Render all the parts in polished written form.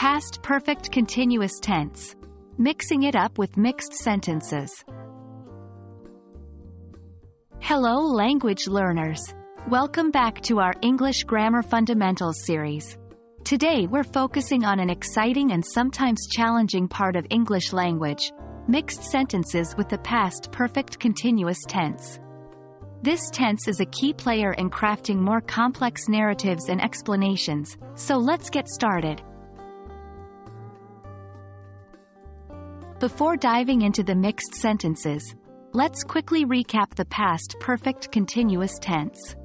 Past perfect continuous tense. Mixing it up with mixed sentences. Hello language learners. Welcome back to our English Grammar Fundamentals series. Today we're focusing on an exciting and sometimes challenging part of English language, mixed sentences with the past perfect continuous tense. This tense is a key player in crafting more complex narratives and explanations, so let's get started. Before diving into the mixed sentences, let's quickly recap the past perfect continuous tense.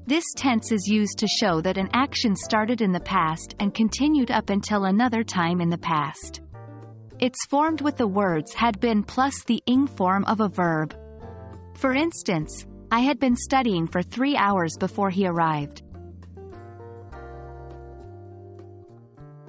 This tense is used to show that an action started in the past and continued up until another time in the past. It's formed with the words had been plus the ing form of a verb. For instance, I had been studying for 3 hours before he arrived.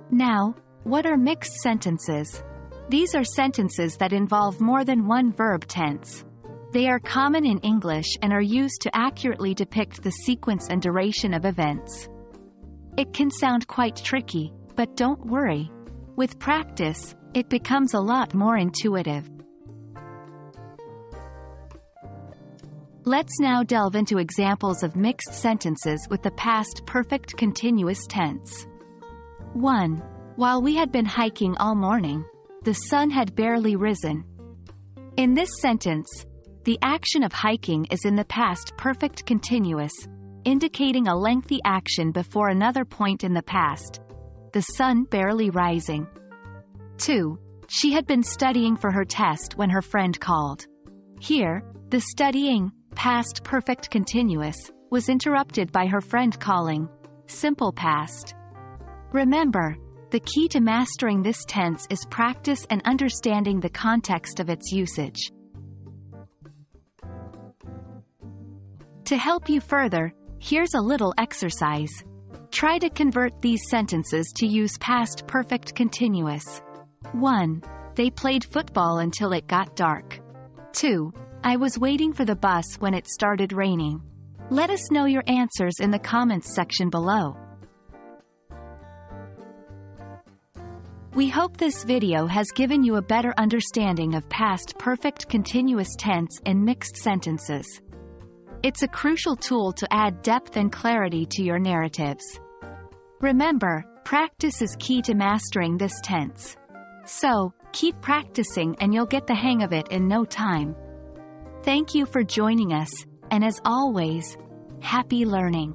Now, what are mixed sentences? These are sentences that involve more than one verb tense. They are common in English and are used to accurately depict the sequence and duration of events. It can sound quite tricky, but don't worry. With practice, it becomes a lot more intuitive. Let's now delve into examples of mixed sentences with the past perfect continuous tense. 1. While we had been hiking all morning, the sun had barely risen. In this sentence, the action of hiking is in the past perfect continuous, indicating a lengthy action before another point in the past, the sun barely rising. 2. She had been studying for her test when her friend called. Here, the studying, past perfect continuous, was interrupted by her friend calling, simple past. Remember, the key to mastering this tense is practice and understanding the context of its usage. To help you further, here's a little exercise. Try to convert these sentences to use past perfect continuous. 1. They played football until it got dark. 2. I was waiting for the bus when it started raining. Let us know your answers in the comments section below. We hope this video has given you a better understanding of past perfect continuous tense in mixed sentences. It's a crucial tool to add depth and clarity to your narratives. Remember, practice is key to mastering this tense. So, keep practicing and you'll get the hang of it in no time. Thank you for joining us, and as always, happy learning.